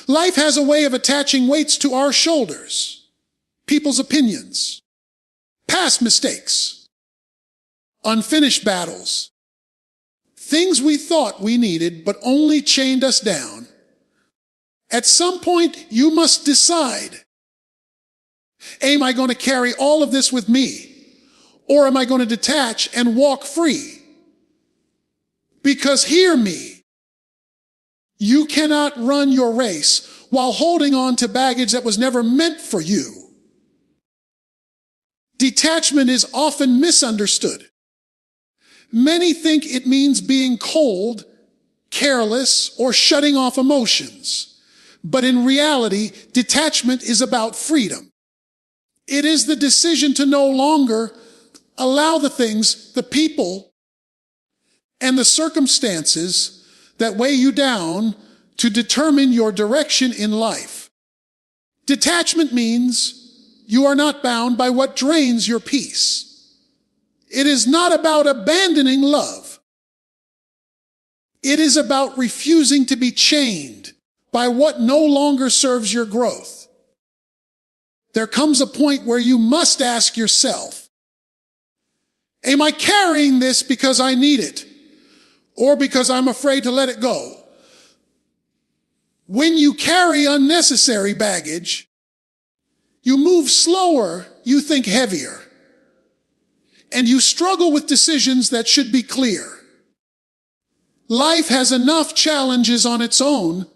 Life has a way of attaching weights to our shoulders. People's opinions, past mistakes, unfinished battles, things we thought we needed but only chained us down. At some point, you must decide, am I going to carry all of this with me? Or am I going to detach and walk free? Because hear me, you cannot run your race while holding on to baggage that was never meant for you. Detachment is often misunderstood. Many think it means being cold, careless, or shutting off emotions. But in reality, detachment is about freedom. It is the decision to no longer allow the things, the people, and the circumstances that weigh you down to determine your direction in life. Detachment means you are not bound by what drains your peace. It is not about abandoning love. It is about refusing to be chained by what no longer serves your growth. There comes a point where you must ask yourself, am I carrying this because I need it, or because I'm afraid to let it go? When you carry unnecessary baggage, you move slower, you think heavier, and you struggle with decisions that should be clear. Life has enough challenges on its own.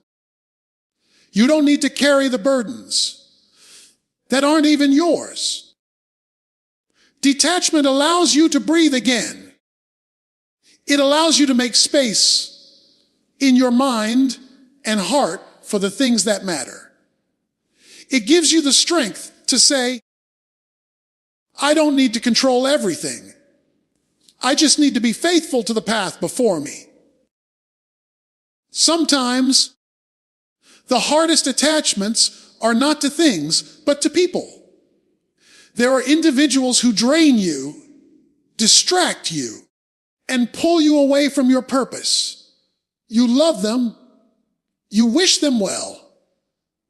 You don't need to carry the burdens that aren't even yours. Detachment allows you to breathe again. It allows you to make space in your mind and heart for the things that matter. It gives you the strength to say, I don't need to control everything. I just need to be faithful to the path before me. Sometimes the hardest attachments are not to things, but to people. There are individuals who drain you, distract you, and pull you away from your purpose. You love them, you wish them well,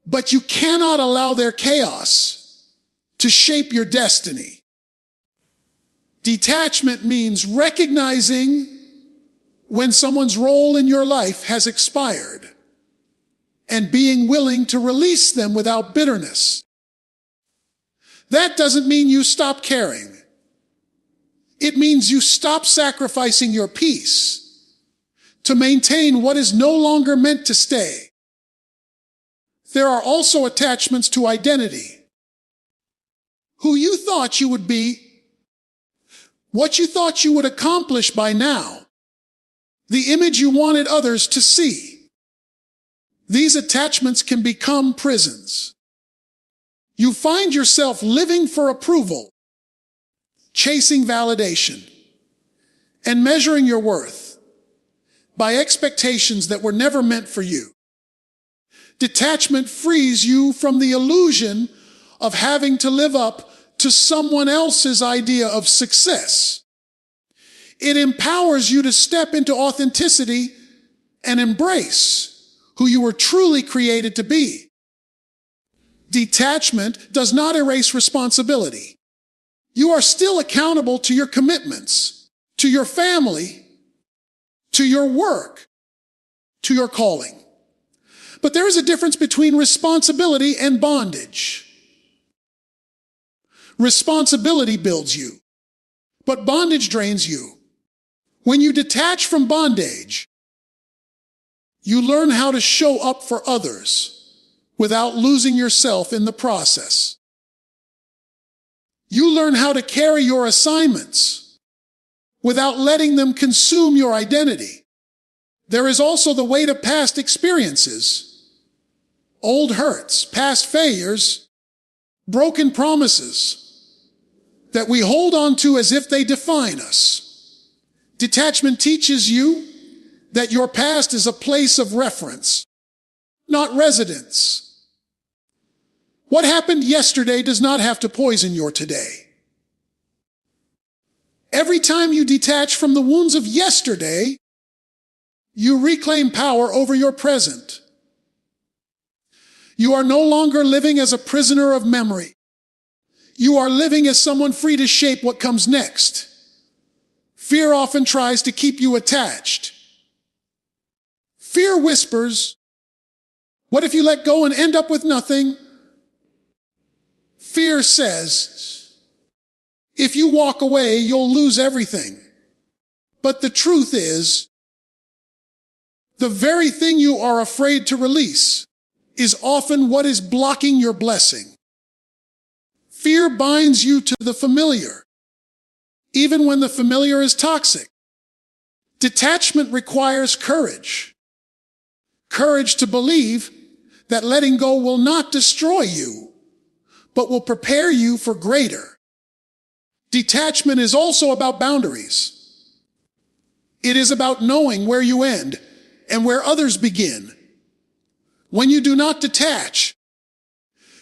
but you cannot allow their chaos to shape your destiny. Detachment means recognizing when someone's role in your life has expired and being willing to release them without bitterness. That doesn't mean you stop caring. It means you stop sacrificing your peace to maintain what is no longer meant to stay. There are also attachments to identity. Who you thought you would be, what you thought you would accomplish by now, the image you wanted others to see. These attachments can become prisons. You find yourself living for approval, chasing validation, and measuring your worth by expectations that were never meant for you. Detachment frees you from the illusion of having to live up to someone else's idea of success. It empowers you to step into authenticity and embrace who you were truly created to be. Detachment does not erase responsibility. You are still accountable to your commitments, to your family, to your work, to your calling. But there is a difference between responsibility and bondage. Responsibility builds you, but bondage drains you. When you detach from bondage, you learn how to show up for others without losing yourself in the process. You learn how to carry your assignments without letting them consume your identity. There is also the weight of past experiences, old hurts, past failures, broken promises that we hold on to as if they define us. Detachment teaches you that your past is a place of reference, not residence. What happened yesterday does not have to poison your today. Every time you detach from the wounds of yesterday, you reclaim power over your present. You are no longer living as a prisoner of memory. You are living as someone free to shape what comes next. Fear often tries to keep you attached. Fear whispers, what if you let go and end up with nothing? Fear says, if you walk away, you'll lose everything. But the truth is, the very thing you are afraid to release is often what is blocking your blessing. Fear binds you to the familiar, even when the familiar is toxic. Detachment requires courage. Courage to believe that letting go will not destroy you, but will prepare you for greater. Detachment is also about boundaries. It is about knowing where you end and where others begin. When you do not detach,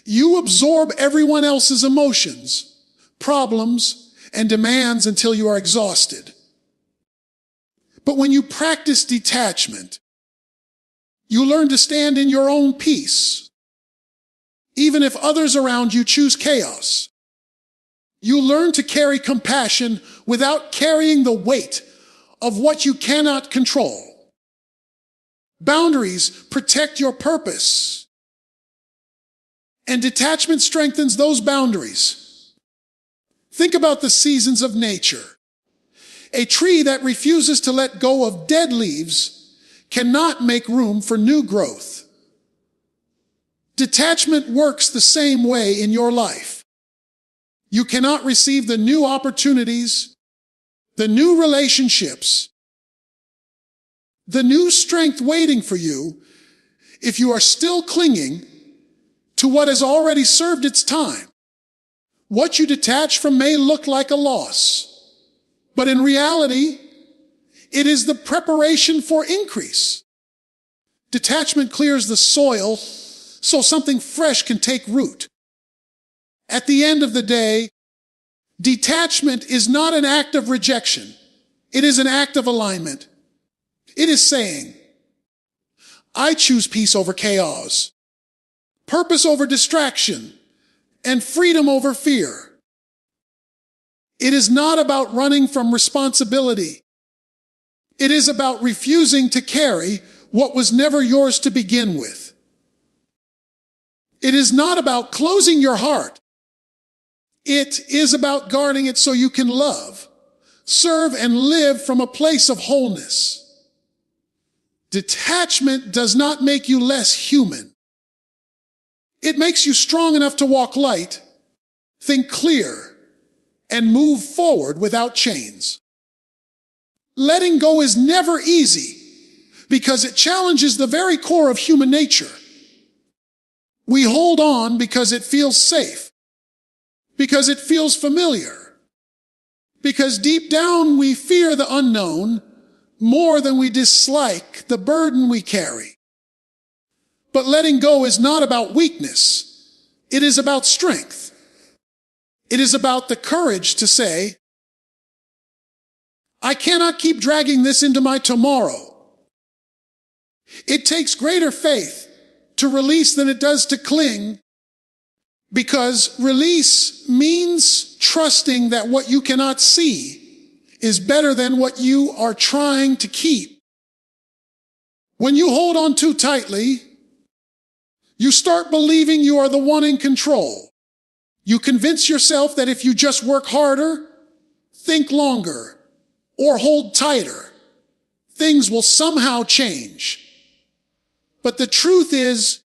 you absorb everyone else's emotions, problems, and demands until you are exhausted. But when you practice detachment, you learn to stand in your own peace, even if others around you choose chaos. You learn to carry compassion without carrying the weight of what you cannot control. Boundaries protect your purpose, and detachment strengthens those boundaries. Think about the seasons of nature. A tree that refuses to let go of dead leaves cannot make room for new growth. Detachment works the same way in your life. You cannot receive the new opportunities, the new relationships, the new strength waiting for you if you are still clinging to what has already served its time. What you detach from may look like a loss, but in reality, it is the preparation for increase. Detachment clears the soil so something fresh can take root. At the end of the day, detachment is not an act of rejection. It is an act of alignment. It is saying, I choose peace over chaos, purpose over distraction, and freedom over fear. It is not about running from responsibility. It is about refusing to carry what was never yours to begin with. It is not about closing your heart. It is about guarding it so you can love, serve, and live from a place of wholeness. Detachment does not make you less human. It makes you strong enough to walk light, think clear, and move forward without chains. Letting go is never easy because it challenges the very core of human nature. We hold on because it feels safe, because it feels familiar, because deep down we fear the unknown more than we dislike the burden we carry. But letting go is not about weakness. It is about strength. It is about the courage to say, I cannot keep dragging this into my tomorrow. It takes greater faith to release than it does to cling, because release means trusting that what you cannot see is better than what you are trying to keep. When you hold on too tightly, you start believing you are the one in control. You convince yourself that if you just work harder, think longer, or hold tighter, things will somehow change. But the truth is,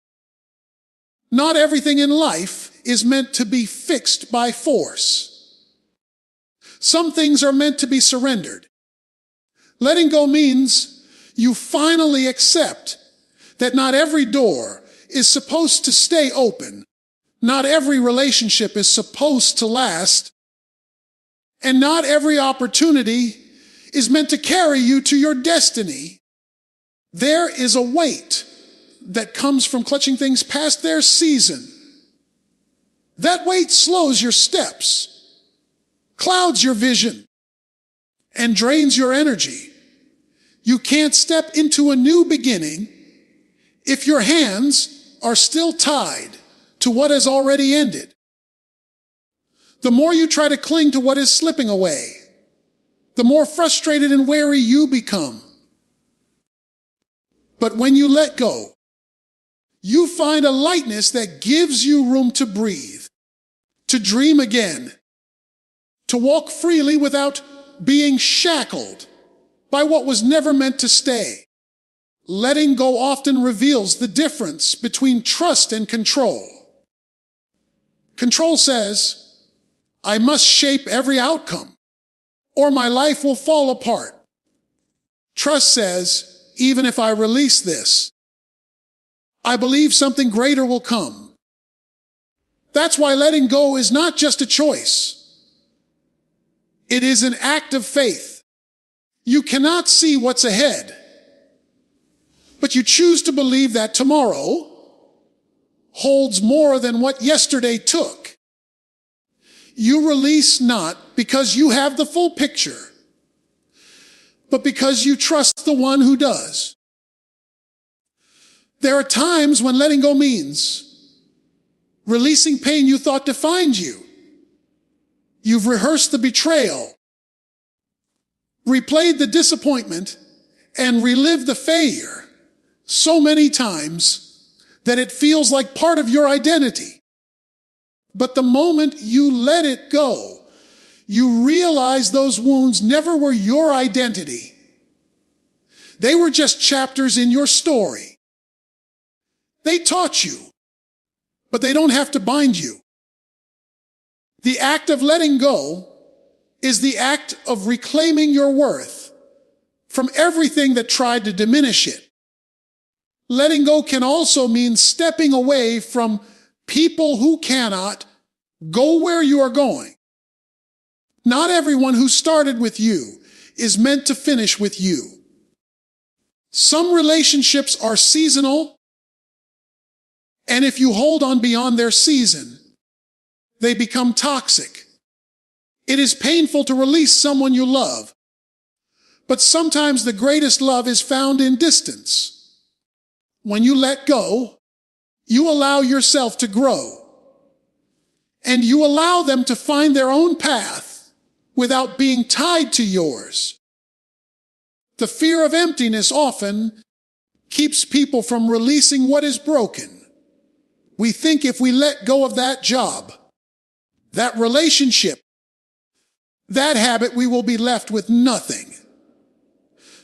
not everything in life is meant to be fixed by force. Some things are meant to be surrendered. Letting go means you finally accept that not every door is supposed to stay open. Not every relationship is supposed to last. And not every opportunity is meant to carry you to your destiny. There is a weight that comes from clutching things past their season. That weight slows your steps, clouds your vision, and drains your energy. You can't step into a new beginning if your hands are still tied to what has already ended. The more you try to cling to what is slipping away, the more frustrated and wary you become. But when you let go, you find a lightness that gives you room to breathe, to dream again, to walk freely without being shackled by what was never meant to stay. Letting go often reveals the difference between trust and control. Control says, I must shape every outcome, or my life will fall apart. Trust says, even if I release this, I believe something greater will come. That's why letting go is not just a choice. It is an act of faith. You cannot see what's ahead, but you choose to believe that tomorrow holds more than what yesterday took. You release not because you have the full picture, but because you trust the one who does. There are times when letting go means releasing pain you thought defined you. You've rehearsed the betrayal, replayed the disappointment, and relived the failure so many times that it feels like part of your identity. But the moment you let it go, you realize those wounds never were your identity. They were just chapters in your story. They taught you, but they don't have to bind you. The act of letting go is the act of reclaiming your worth from everything that tried to diminish it. Letting go can also mean stepping away from people who cannot go where you are going. Not everyone who started with you is meant to finish with you. Some relationships are seasonal, and if you hold on beyond their season, they become toxic. It is painful to release someone you love, but sometimes the greatest love is found in distance. When you let go, you allow yourself to grow, and you allow them to find their own path without being tied to yours. The fear of emptiness often keeps people from releasing what is broken. We think if we let go of that job, that relationship, that habit, we will be left with nothing.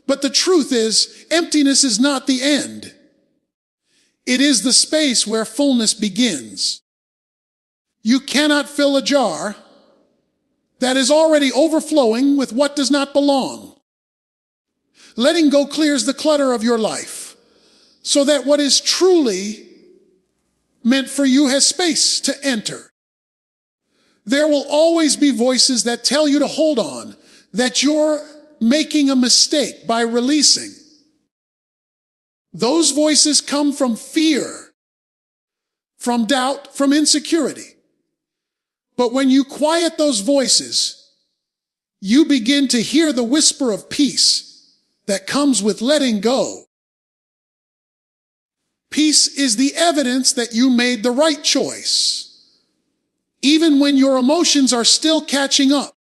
But the truth is, emptiness is not the end. It is the space where fullness begins. You cannot fill a jar that is already overflowing with what does not belong. Letting go clears the clutter of your life so that what is truly meant for you has space to enter. There will always be voices that tell you to hold on, that you're making a mistake by releasing. Those voices come from fear, from doubt, from insecurity. But when you quiet those voices, you begin to hear the whisper of peace that comes with letting go. Peace is the evidence that you made the right choice, even when your emotions are still catching up.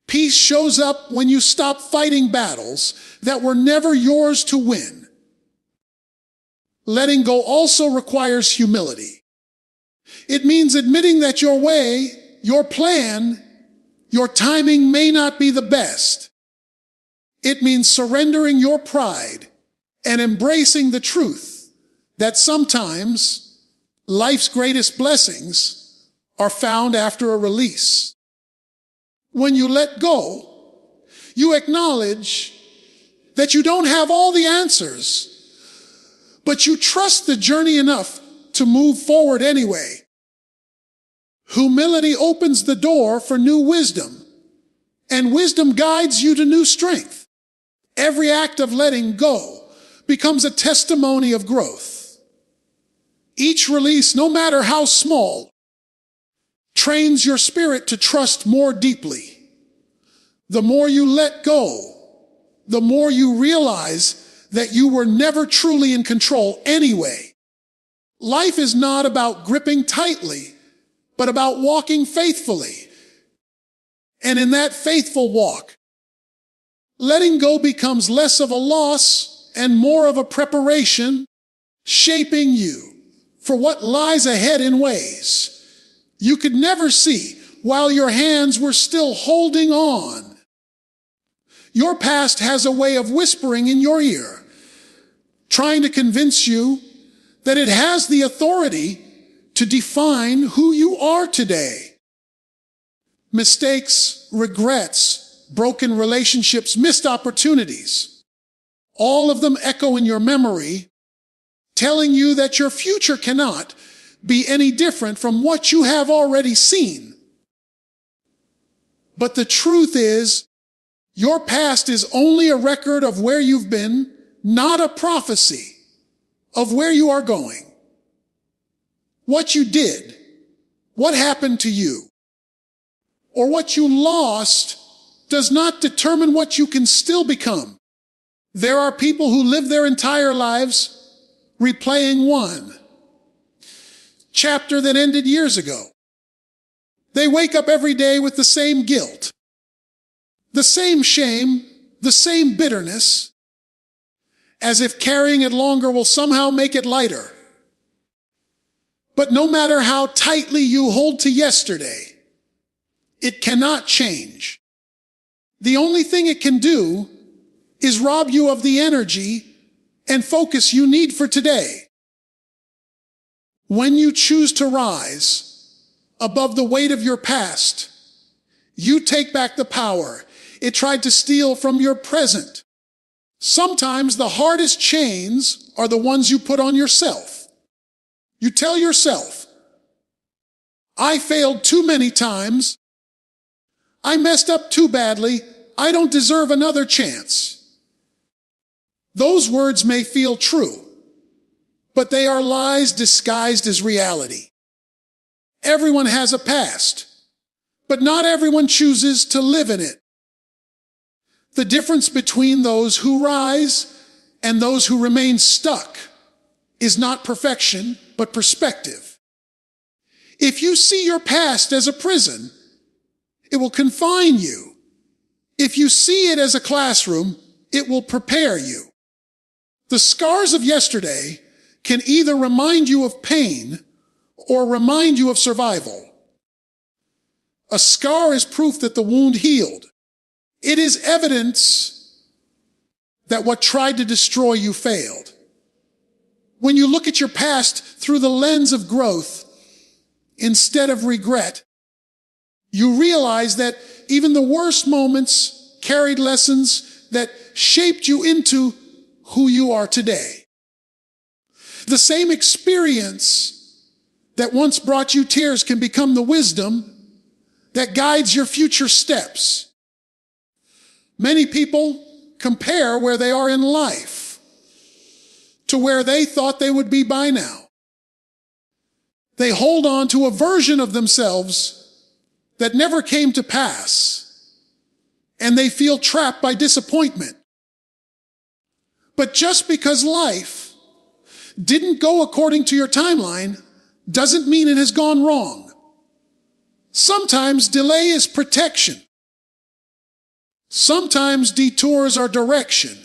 Peace shows up when you stop fighting battles that were never yours to win. Letting go also requires humility. It means admitting that your way, your plan, your timing may not be the best. It means surrendering your pride and embracing the truth that sometimes life's greatest blessings are found after a release. When you let go, you acknowledge that you don't have all the answers, but you trust the journey enough to move forward anyway. Humility opens the door for new wisdom, and wisdom guides you to new strength. Every act of letting go becomes a testimony of growth. Each release, no matter how small, trains your spirit to trust more deeply. The more you let go, the more you realize that you were never truly in control anyway. Life is not about gripping tightly, but about walking faithfully. And in that faithful walk, letting go becomes less of a loss and more of a preparation, shaping you for what lies ahead in ways you could never see while your hands were still holding on. Your past has a way of whispering in your ear, trying to convince you that it has the authority to define who you are today. Mistakes, regrets, broken relationships, missed opportunities, all of them echo in your memory, telling you that your future cannot be any different from what you have already seen. But the truth is, your past is only a record of where you've been, not a prophecy of where you are going. What you did, what happened to you, or what you lost does not determine what you can still become. There are people who live their entire lives replaying one chapter that ended years ago. They wake up every day with the same guilt, the same shame, the same bitterness, as if carrying it longer will somehow make it lighter. But no matter how tightly you hold to yesterday, it cannot change. The only thing it can do is rob you of the energy and focus you need for today. When you choose to rise above the weight of your past, you take back the power it tried to steal from your present. Sometimes the hardest chains are the ones you put on yourself. You tell yourself, I failed too many times. I messed up too badly. I don't deserve another chance. Those words may feel true, but they are lies disguised as reality. Everyone has a past, but not everyone chooses to live in it. The difference between those who rise and those who remain stuck is not perfection, but perspective. If you see your past as a prison, it will confine you. If you see it as a classroom, it will prepare you. The scars of yesterday can either remind you of pain or remind you of survival. A scar is proof that the wound healed. It is evidence that what tried to destroy you failed. When you look at your past through the lens of growth instead of regret, you realize that even the worst moments carried lessons that shaped you into who you are today. The same experience that once brought you tears can become the wisdom that guides your future steps. Many people compare where they are in life to where they thought they would be by now. They hold on to a version of themselves that never came to pass, and they feel trapped by disappointment. But just because life didn't go according to your timeline doesn't mean it has gone wrong. Sometimes delay is protection. Sometimes detours are direction.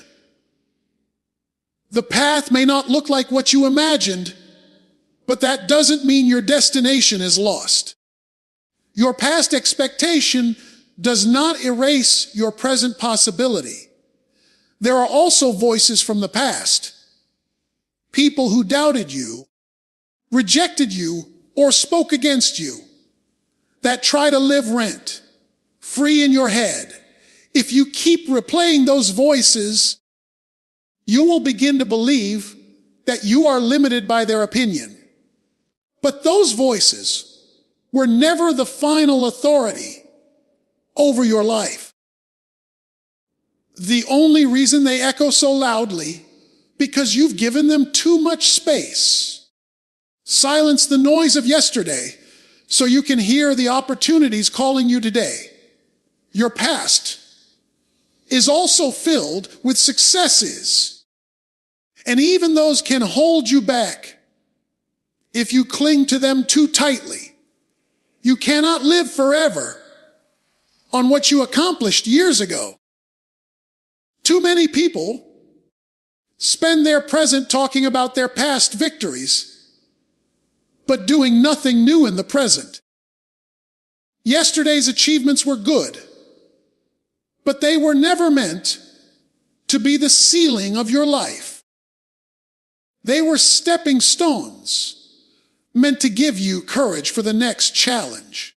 The path may not look like what you imagined, but that doesn't mean your destination is lost. Your past expectation does not erase your present possibility. There are also voices from the past. People who doubted you, rejected you, or spoke against you that try to live rent free in your head. If you keep replaying those voices, you will begin to believe that you are limited by their opinion. But those voices were never the final authority over your life. The only reason they echo so loudly, because you've given them too much space. Silence the noise of yesterday so you can hear the opportunities calling you today. Your past is also filled with successes, and even those can hold you back. if you cling to them too tightly. You cannot live forever on what you accomplished years ago. Too many people spend their present talking about their past victories, but doing nothing new in the present. Yesterday's achievements were good, but they were never meant to be the ceiling of your life. They were stepping stones meant to give you courage for the next challenge.